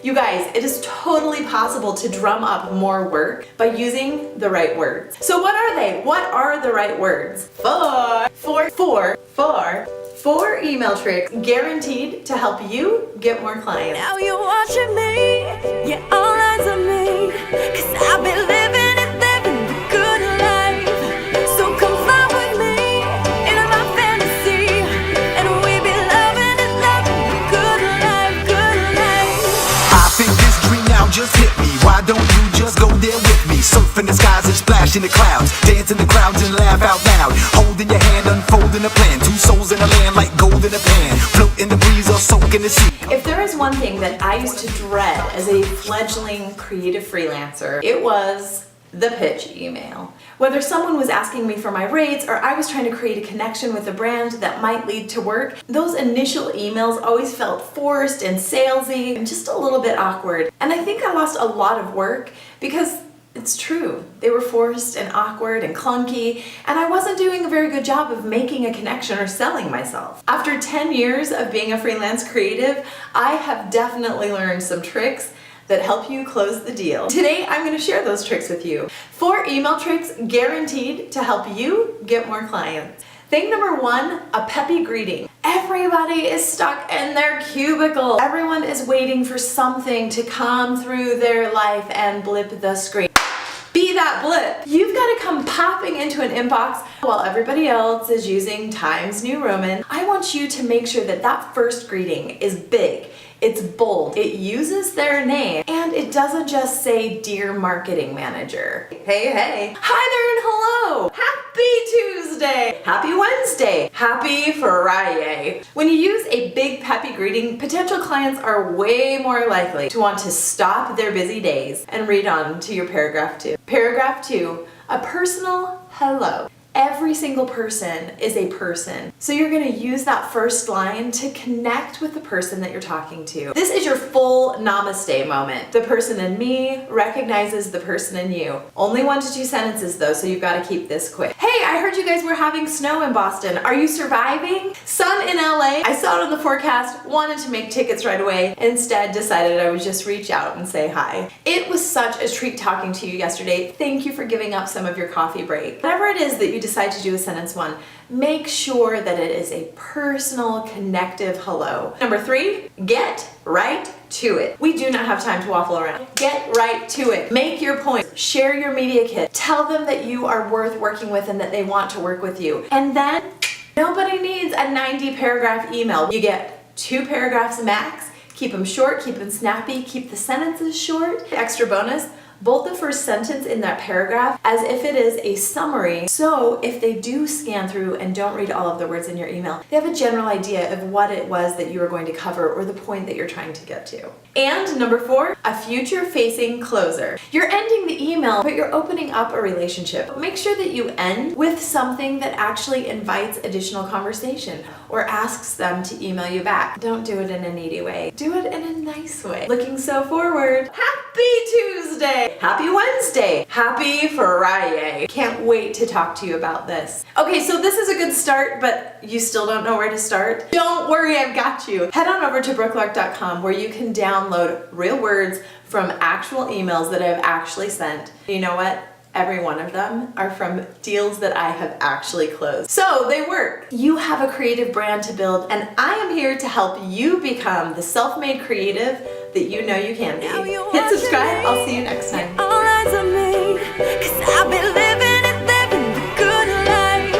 You guys, it is totally possible to drum up more work by using the right words. So what are they? What are the right words? Four email tricks guaranteed to help you get more clients. Now you're watching me, yeah, all eyes on me, 'cause I've been living the good life. So come fly with me into my fantasy, and we be loving the good life, good life. I think this dream now just hit me. Why don't you just go there with me? Surfing the skies and splash in the clouds, dance in the crowds and laugh out loud. Holding your hand, unfolding a plan. Two souls in a land like gold in a pan. Float in the breeze or soak in the sea. If there is one thing that I used to dread as a fledgling creative freelancer, it was the pitch email. Whether someone was asking me for my rates or I was trying to create a connection with a brand that might lead to work, those initial emails always felt forced and salesy and just a little bit awkward. And I think I lost a lot of work because it's true. They were forced and awkward and clunky, and I wasn't doing a very good job of making a connection or selling myself. After 10 years of being a freelance creative, I have definitely learned some tricks that help you close the deal. Today, I'm going to share those tricks with you. 4 email tricks guaranteed to help you get more clients. Thing number 1, a peppy greeting. Everybody is stuck in their cubicle. Everyone is waiting for something to come through their life and blip the screen. Be that blip. You've got to come popping into an inbox while everybody else is using Times New Roman. I want you to make sure that that first greeting is big. It's bold, it uses their name, and it doesn't just say, "Dear Marketing Manager." Hey, hey. Hi there and hello. Happy Tuesday. Happy Wednesday. Happy Friday. When you use a big peppy greeting, potential clients are way more likely to want to stop their busy days and read on to your paragraph 2. Paragraph 2, a personal hello. Every single person is a person. So you're gonna use that first line to connect with the person that you're talking to. This is your full namaste moment. The person in me recognizes the person in you. Only 1 to 2 sentences though, so you've gotta keep this quick. Hey, I heard you guys were having snow in Boston. Are you surviving? Sun in LA? I saw it on the forecast, wanted to make tickets right away, instead decided I would just reach out and say hi. It was such a treat talking to you yesterday. Thank you for giving up some of your coffee break. Whatever it is that you decide to do with sentence 1, make sure that it is a personal, connective hello. Number 3, get right to it. We do not have time to waffle around. Get right to it. Make your point. Share your media kit. Tell them that you are worth working with and that they want to work with you. And then, nobody needs a 90-paragraph email. You get 2 paragraphs max. Keep them short, keep them snappy, keep the sentences short. Extra bonus, bold the first sentence in that paragraph as if it is a summary. So if they do scan through and don't read all of the words in your email, they have a general idea of what it was that you were going to cover or the point that you're trying to get to. And number 4, a future-facing closer. You're ending the email, but you're opening up a relationship. Make sure that you end with something that actually invites additional conversation or asks them to email you back. Don't do it in a needy way. Do it in a nice way. Looking so forward. Happy Tuesday! Happy Wednesday! Happy Friday! Can't wait to talk to you about this. Okay, so this is a good start, but you still don't know where to start? Don't worry, I've got you. Head on over to brookelark.com where you can download real words from actual emails that I've actually sent. You know what? Every one of them are from deals that I have actually closed. So they work. You have a creative brand to build, and I am here to help you become the self-made creative that you know you can be. Hit subscribe. I'll see you next time. All eyes on me, 'cause I've been living the good life.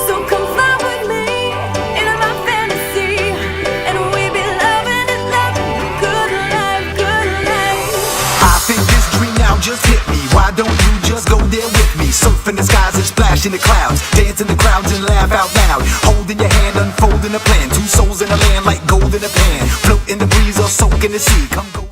So come fly with me into my fantasy, and we be loving the good life, good life. I think this dream now just hit me. Why don't you just go there with me? Surfing the skies and splash in the clouds, dance in the crowds and laugh out loud. Holding your hand, unfolding a plan. Two souls in a land like gold in a pan. Float in the breeze or soak in the sea. Come go.